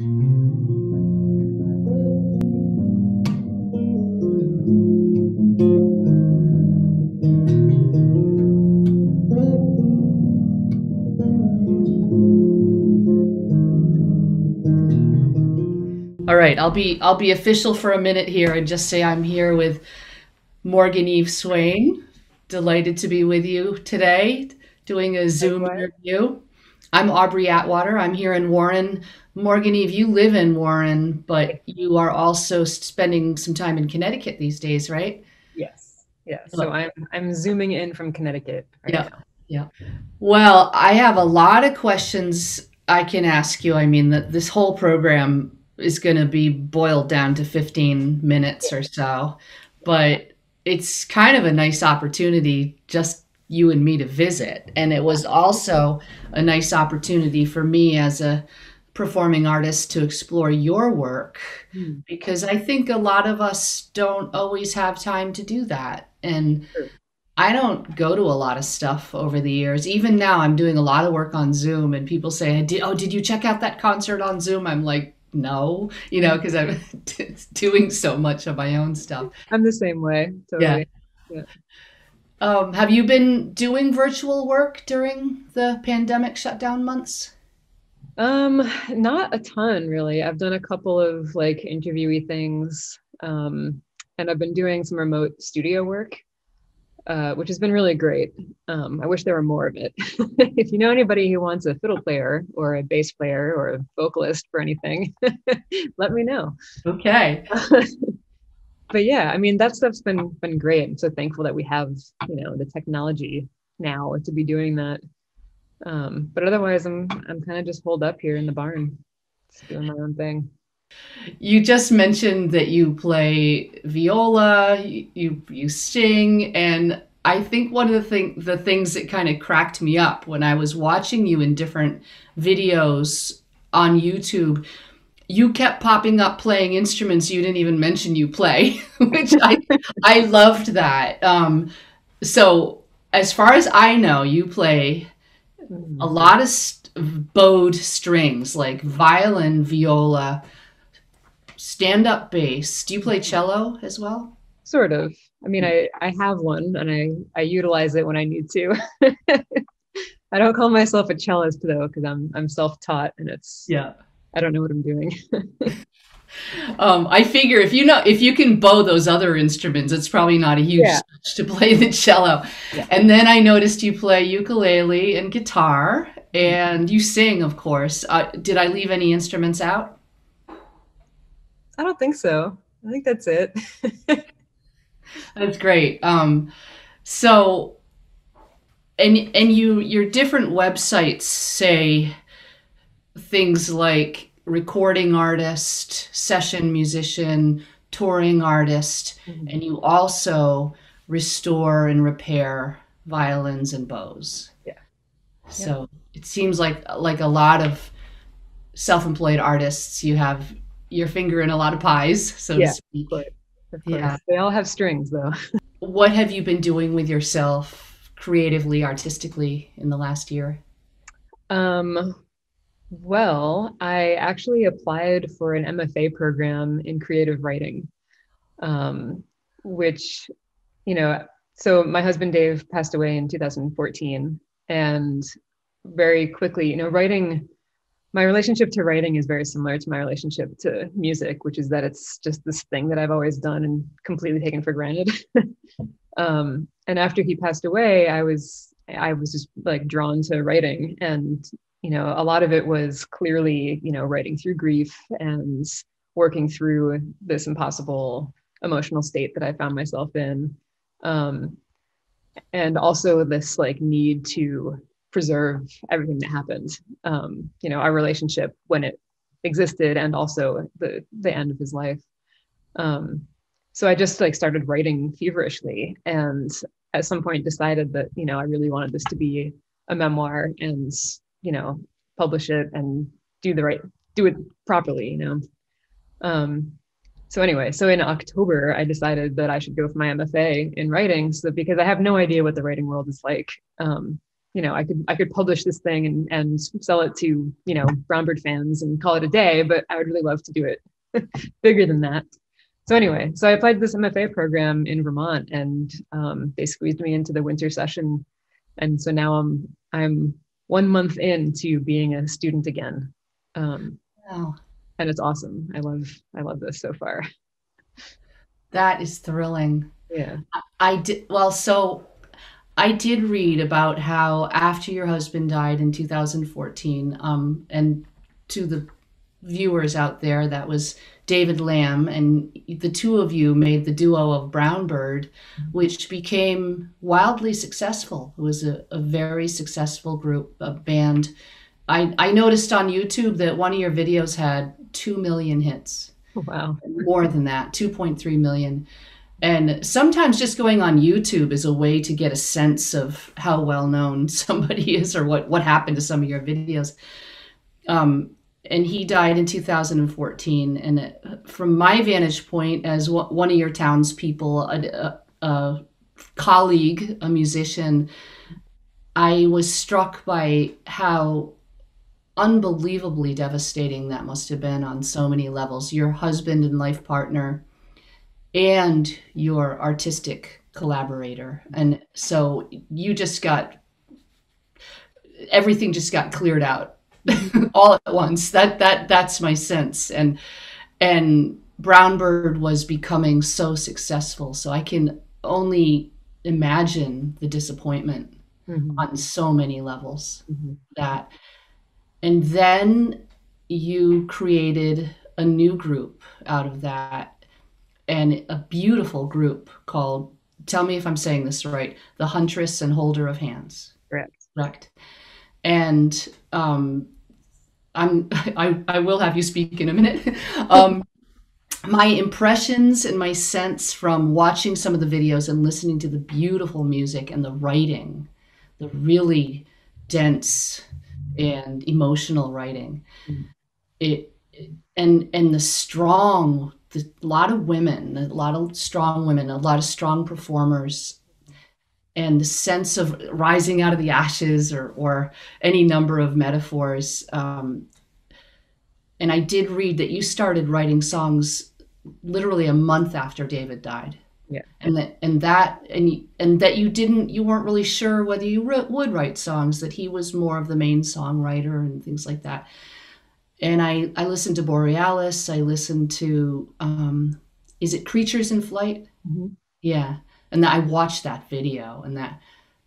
All right, I'll be official for a minute here and just say I'm here with MorganEve Swain. Delighted to be with you today, doing a Zoom Likewise. interview. I'm Aubrey Atwater. I'm here in Warren. MorganEve, you live in Warren, but you are also spending some time in Connecticut these days, right? Yes. Yes. So Oh, I'm zooming in from Connecticut right yeah, now. yeah. Well, I have a lot of questions I can ask you. I mean, that this whole program is going to be boiled down to 15 minutes or so, but it's kind of a nice opportunity just you and me to visit. And it was also a nice opportunity for me as a performing artist to explore your work Hmm. because I think a lot of us don't always have time to do that. And True. I don't go to a lot of stuff over the years. Even now, I'm doing a lot of work on Zoom, and people say, "Oh, did you check out that concert on Zoom?" I'm like, "No," because I'm doing so much of my own stuff. I'm the same way. Yeah. Totally. Yeah. Have you been doing virtual work during the pandemic shutdown months? Not a ton really. I've done a couple of like interviewee things. And I've been doing some remote studio work, which has been really great. I wish there were more of it. If you know anybody who wants a fiddle player or a bass player or a vocalist for anything, let me know. Okay. But yeah, I mean that stuff's been great. I'm so thankful that we have, the technology now to be doing that. But otherwise I'm kind of just holed up here in the barn, just doing my own thing. You just mentioned that you play viola, you sing, and I think one of the things that kind of cracked me up when I was watching you in different videos on YouTube, you kept popping up playing instruments you didn't even mention you play, which I loved that. So as far as I know, you play a Mm. lot of bowed strings like violin, viola, stand up bass. Do you play cello as well? Sort of. I mean, I have one and I utilize it when I need to. I don't call myself a cellist though, because I'm self-taught and Yeah. I don't know what I'm doing. I figure if you can bow those other instruments, it's probably not a huge Yeah. stretch to play the cello. Yeah. And then I noticed you play ukulele and guitar, and you sing, of course. Did I leave any instruments out? I don't think so. I think that's it. That's great. So and your different websites say things like recording artist, session musician, touring artist, Mhm. and you also restore and repair violins and bows. Yeah. Yeah. So it seems like a lot of self-employed artists, you have your finger in a lot of pies, so to Yeah. Of speak. course. Of Yeah. course. They all have strings though. What have you been doing with yourself creatively, artistically in the last year? Um, well, I actually applied for an MFA program in creative writing, um, which, you know, so my husband Dave passed away in 2014, and very quickly, writing, my relationship to writing is very similar to my relationship to music, which is that it's just this thing that I've always done and completely taken for granted. And after he passed away, I was just like drawn to writing, and a lot of it was clearly writing through grief and working through this impossible emotional state that I found myself in, um, and also this like need to preserve everything that happened, our relationship when it existed, and also the end of his life. Um, so I just like started writing feverishly, and at some point decided that I really wanted this to be a memoir, and you know publish it and do it properly. um, so anyway, so in October I decided that I should go for my MFA in writing, so because I have no idea what the writing world is like. I could publish this thing and sell it to, Brownbird fans and call it a day, but I would really love to do it bigger than that. So anyway, so I applied to this MFA program in Vermont, and they squeezed me into the winter session. And so now I'm 1 month into being a student again. Wow. And it's awesome. I love this so far. That is thrilling. Yeah. I did well, so I did read about how after your husband died in 2014, and to the viewers out there, that was David Lamb, and the two of you made the duo of Brown Bird, which became wildly successful. It was a very successful group, a band. I noticed on YouTube that one of your videos had 2 million hits, Wow. more than that, 2.3 million. And sometimes just going on YouTube is a way to get a sense of how well known somebody is, or what happened to some of your videos. And he died in 2014. And from my vantage point as one of your townspeople, a colleague, a musician, I was struck by how unbelievably devastating that must have been on so many levels. Your husband and life partner, and your artistic collaborator. And so you just got, everything just got cleared out all at once. That's my sense. And Brown Bird was becoming so successful. So I can only imagine the disappointment on so many levels. That, and then you created a new group out of that, and a beautiful group called, tell me if I'm saying this right, The Huntress and Holder of Hands. Correct. And I will have you speak in a minute. My impressions and my sense from watching some of the videos and listening to the beautiful music and the writing, the really dense and emotional writing, and the strong, a lot of women, a lot of strong women, a lot of strong performers, and the sense of rising out of the ashes, or any number of metaphors. And I did read that you started writing songs literally a month after David died. Yeah. And that you weren't really sure whether you would write songs, that he was more of the main songwriter and things like that. And I listened to Borealis. I listened to, is it Creatures in Flight? Yeah. And I watched that video, and that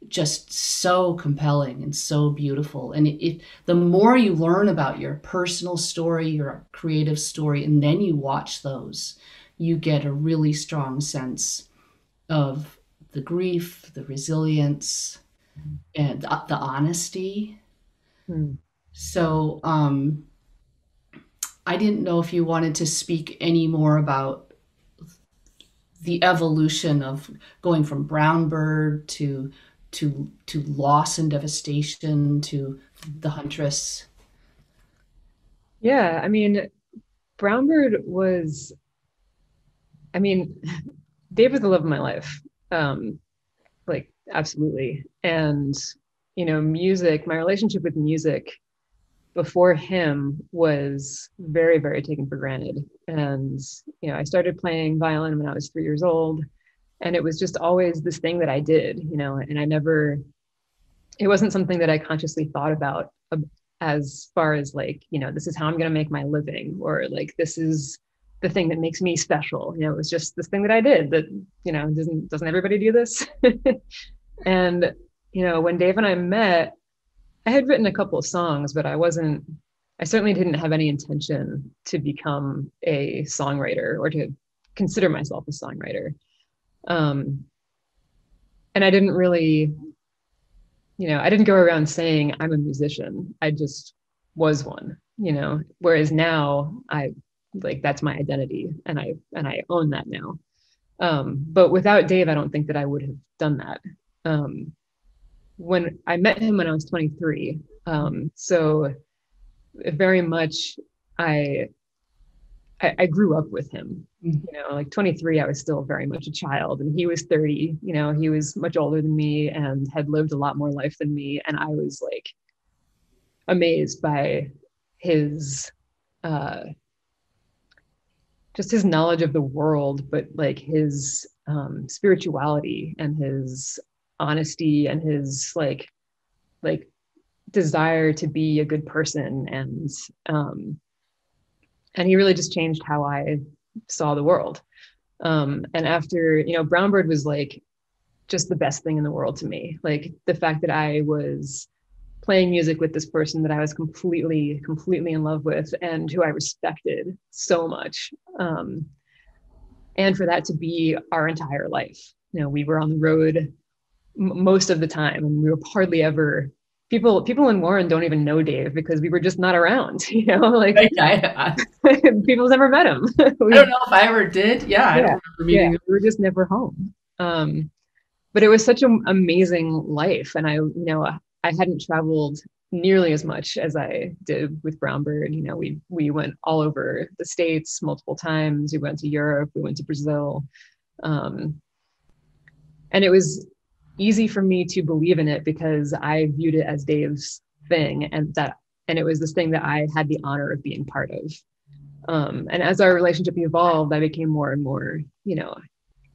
just so compelling and so beautiful. And the more you learn about your personal story, your creative story, and then you watch those, you get a really strong sense of the grief, the resilience, and the honesty. So, I didn't know if you wanted to speak any more about the evolution of going from Brown Bird to loss and devastation to The Huntress. Yeah, I mean, Brown Bird was, Dave was the love of my life. Like, absolutely. And, music, my relationship with music before him was very, very taken for granted. And, I started playing violin when I was 3 years old, and it was just always this thing that I did, and it wasn't something that I consciously thought about as far as like, this is how I'm going to make my living, or like, this is the thing that makes me special. It was just this thing that I did that, doesn't everybody do this? And, when Dave and I met, I had written a couple of songs, but I certainly didn't have any intention to become a songwriter or to consider myself a songwriter. And I didn't really, I didn't go around saying I'm a musician. I just was one, whereas now that's my identity, and I own that now. But without Dave, I don't think that I would have done that. When I met him when I was 23. So very much I I grew up with him. Mm. You know, like 23, I was still very much a child, and he was 30. You know, he was much older than me and had lived a lot more life than me. And I was like amazed by his uh, just his knowledge of the world, but like his spirituality and his honesty and his like desire to be a good person, and he really just changed how I saw the world. And after, you know, Brownbird was like just the best thing in the world to me. Like the fact that I was playing music with this person that I was completely in love with and who I respected so much. And for that to be our entire life. You know, we were on the road most of the time, and we were hardly ever people in Warren don't even know Dave because we were just not around, you know, like people's never met him. I don't know if I ever did. Yeah, I don't remember meeting him. We were just never home. But it was such an amazing life. And I hadn't traveled nearly as much as I did with Brownbird. You know, we went all over the States multiple times. We went to Europe, we went to Brazil. And it was easy for me to believe in it because I viewed it as Dave's thing, and it was this thing that I had the honor of being part of. And as our relationship evolved, I became more and more, you know,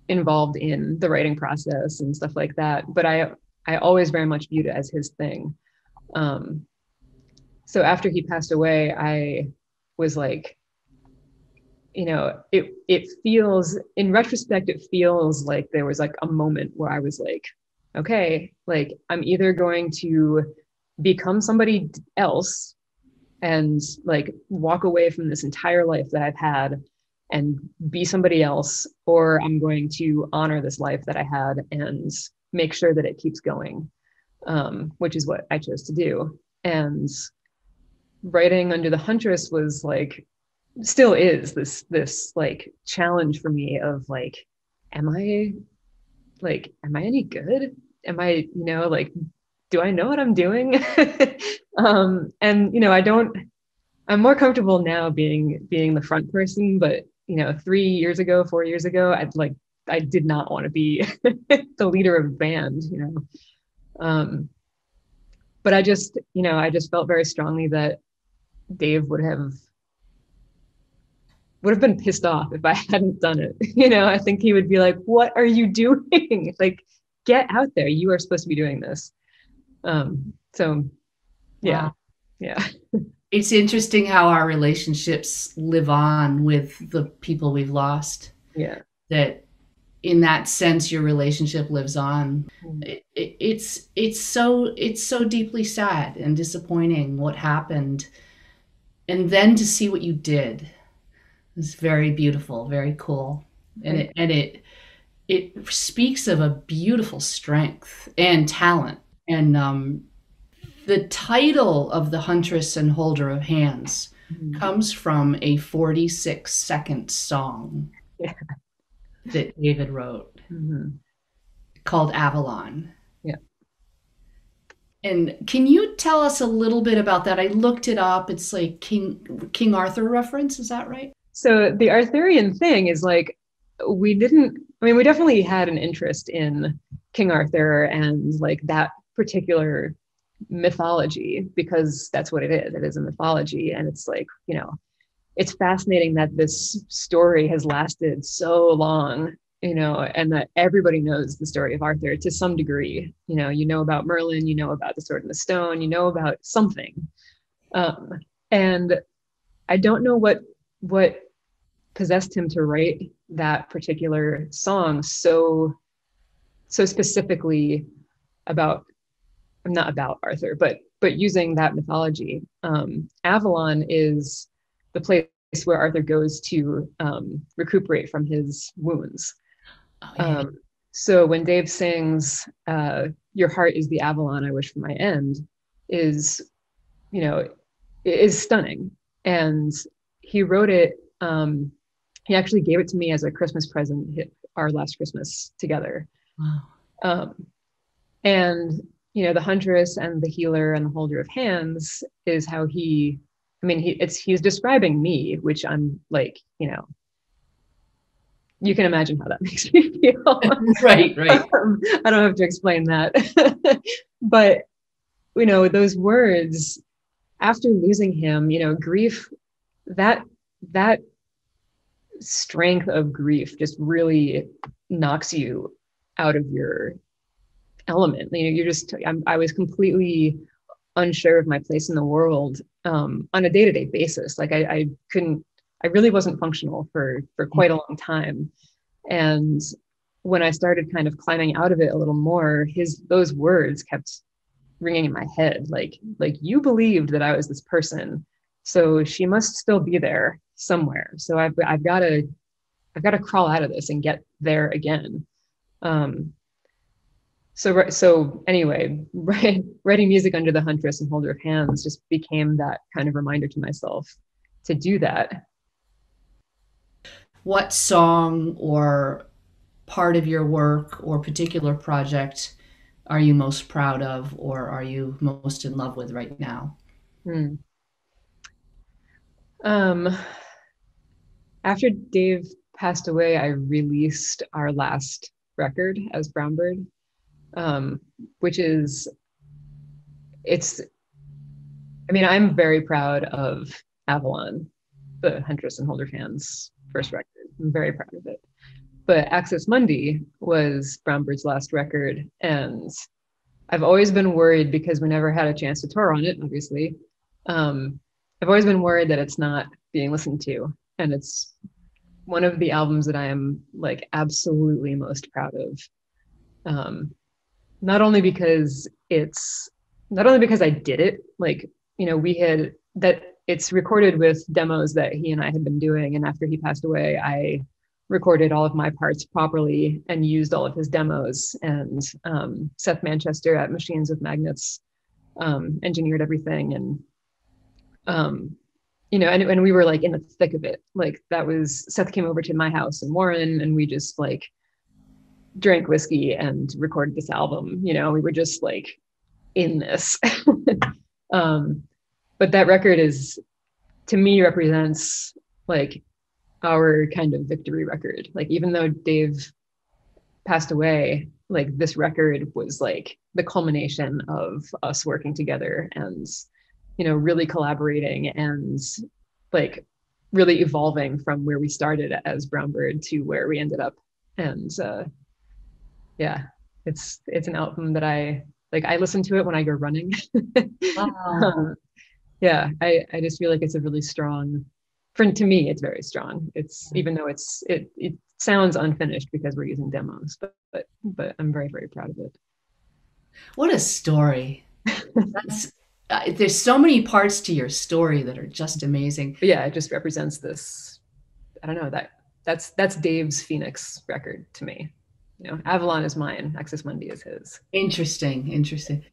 involved in the writing process and stuff like that. But I always very much viewed it as his thing. So after he passed away, I was like, you know, it feels, in retrospect, it feels like there was like a moment where I was like, okay, like I'm either going to become somebody else and like walk away from this entire life that I've had and be somebody else, or I'm going to honor this life that I had and make sure that it keeps going, which is what I chose to do. And writing Under the Huntress was like, still is this like challenge for me of like, am I any good? Am I, you know, like, do I know what I'm doing? And, you know, I'm more comfortable now being the front person, but, you know, 4 years ago, I did not want to be the leader of a band, you know? But I just felt very strongly that Dave would have been pissed off if I hadn't done it. You know, I think he would be like, what are you doing? Like, get out there. You are supposed to be doing this. So yeah. Wow. Yeah. It's interesting how our relationships live on with the people we've lost. Yeah. That in that sense, your relationship lives on. It's so deeply sad and disappointing what happened. And then to see what you did is very beautiful, very cool. And it speaks of a beautiful strength and talent. And the title of The Huntress and Holder of Hands comes from a 46-second song that David wrote called Avalon. Yeah. And can you tell us a little bit about that? I looked it up. It's like King Arthur reference. Is that right? So the Arthurian thing is like, we definitely had an interest in King Arthur and like that particular mythology, because that's what it is. It is a mythology. And it's like, you know, it's fascinating that this story has lasted so long, you know, and that everybody knows the story of Arthur to some degree. You know about Merlin, you know about the Sword in the Stone, you know about something. And I don't know what possessed him to write that particular song so specifically not about Arthur, but using that mythology. Avalon is the place where Arthur goes to recuperate from his wounds. Oh, yeah. So when Dave sings, "Your heart is the Avalon I wish for my end," is stunning. And he wrote it. He actually gave it to me as a Christmas present, our last Christmas together. Wow. And, you know, the Huntress and the Healer and the Holder of Hands is how he I mean, he's describing me, which I'm like, you can imagine how that makes me feel. Right, right. I don't have to explain that. But, those words after losing him, grief, that, that strength of grief just really knocks you out of your element. I was completely unsure of my place in the world on a day-to-day basis. Like I really wasn't functional for quite a long time. And when I started kind of climbing out of it a little more, those words kept ringing in my head. Like you believed that I was this person, so she must still be there somewhere. So I've got to crawl out of this and get there again. So anyway, writing music under the Huntress and Holder of Hands just became that kind of reminder to myself to do that. What song or part of your work or particular project are you most proud of, or are you most in love with right now? Hmm. After Dave passed away, I released our last record as Brownbird, which is, I'm very proud of Avalon, the Huntress and Holder of Hands first record. I'm very proud of it. But Access Mundi was Brownbird's last record, and I've always been worried because we never had a chance to tour on it, obviously. I've always been worried that it's not being listened to, and it's one of the albums that I am like absolutely most proud of. Not only because I did it, like, we had that it's recorded with demos that he and I had been doing. And after he passed away, I recorded all of my parts properly and used all of his demos. And Seth Manchester at Machines with Magnets engineered everything. And, and we were like in the thick of it. Like Seth came over to my house in Warren, and we just like drank whiskey and recorded this album. We were just like in this. But that record to me, represents like our kind of victory record. Like, even though Dave passed away, like this record was like the culmination of us working together and, really collaborating and like really evolving from where we started as Brownbird to where we ended up. And yeah, it's an album that I listen to it when I go running. Wow. Yeah, I just feel like it's a really strong, to me, it's very strong. It's, even though it sounds unfinished because we're using demos, but I'm very, very proud of it. What a story. That's there's so many parts to your story that are just amazing. But yeah, it just represents this, I don't know, that's Dave's Phoenix record to me. Avalon is mine, Access Mundi is his. Interesting.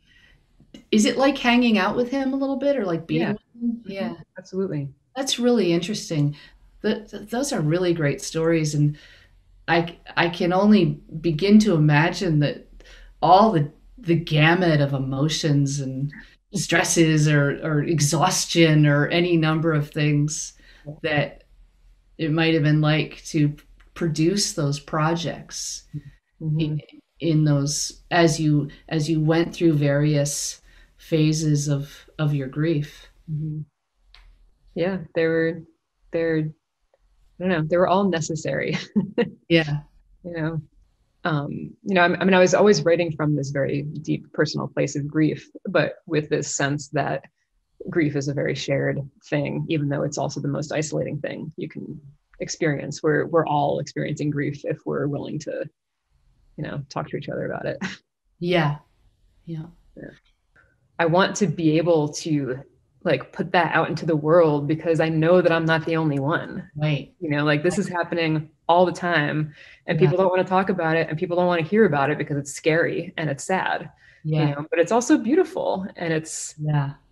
Is it like hanging out with him a little bit, or like being Yeah. with him? Yeah. Absolutely. That's really interesting. Those are really great stories, and I can only begin to imagine that all the gamut of emotions and stresses or exhaustion or any number of things that it might have been like to produce those projects in those as you went through various phases of your grief. Yeah, they're I don't know, they were all necessary. Yeah. I was always writing from this very deep personal place of grief, but with this sense that grief is a very shared thing, even though it's also the most isolating thing you can experience. We're all experiencing grief if we're willing to, talk to each other about it. Yeah. I want to be able to like put that out into the world because I know that I'm not the only one. Right. Like this is happening all the time, and people don't want to talk about it, and people don't want to hear about it because it's scary and it's sad. Yeah. But it's also beautiful, and it's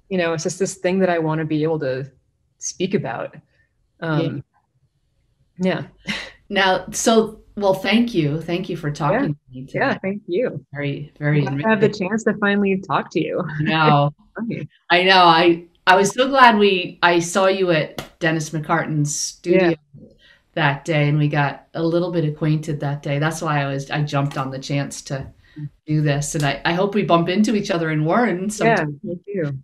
it's just this thing that I want to be able to speak about. Yeah. Now, well, thank you for talking to me today. Yeah, thank you. Very, very. I have the chance to finally talk to you. No, I know. I was so glad I saw you at Dennis McCartan's Yeah, studio that day, and we got a little bit acquainted that day. That's why I jumped on the chance to do this, and I hope we bump into each other in Warren yeah, sometime. me too.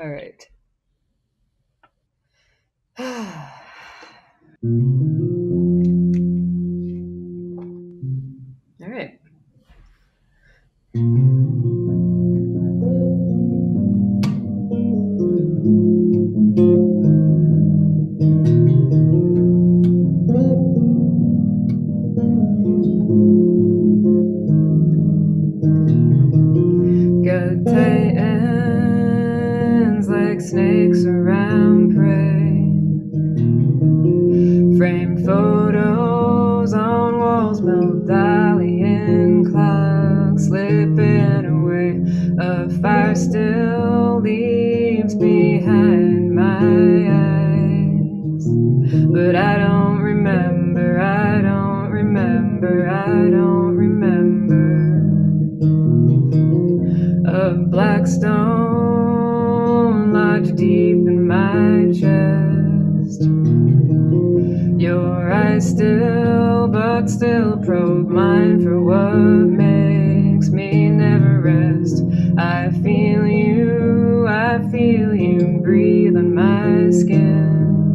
All right. All right. Got tight ends like snakes around prey. Frame photos on walls, melt Dalian clocks slipping away. A fire still leaves behind my eyes, but I don't remember, I don't remember, I don't remember. A black stone lodged deep in my chest. Your eyes still, but still probe mine for what makes me never rest. I feel you breathe on my skin.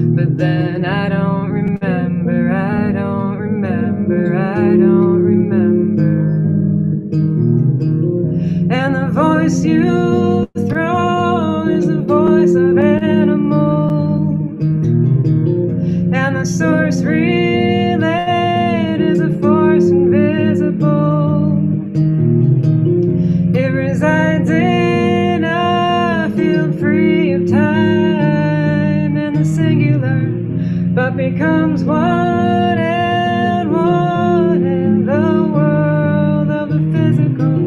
But then I don't remember, I don't remember, I don't remember. And the voice you throw is the voice of animal. And the source relayed is a force invisible. It resides in a field free of time and the singular, but becomes one in the world of the physical.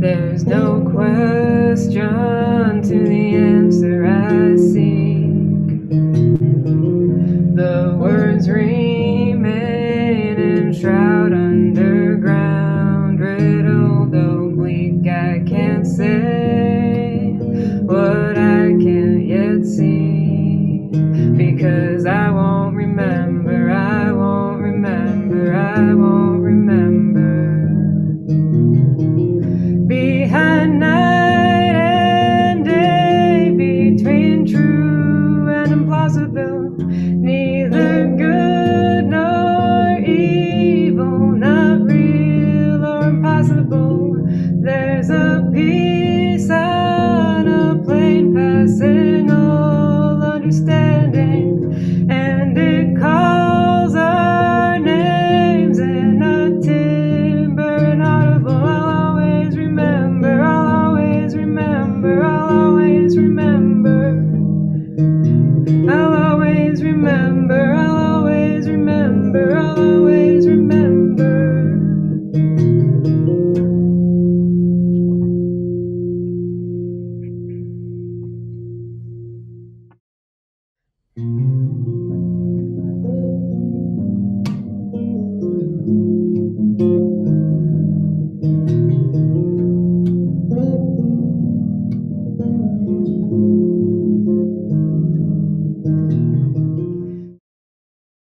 There's no question to the answer I seek. The words remain enshrouded underground, riddled oblique. I can't say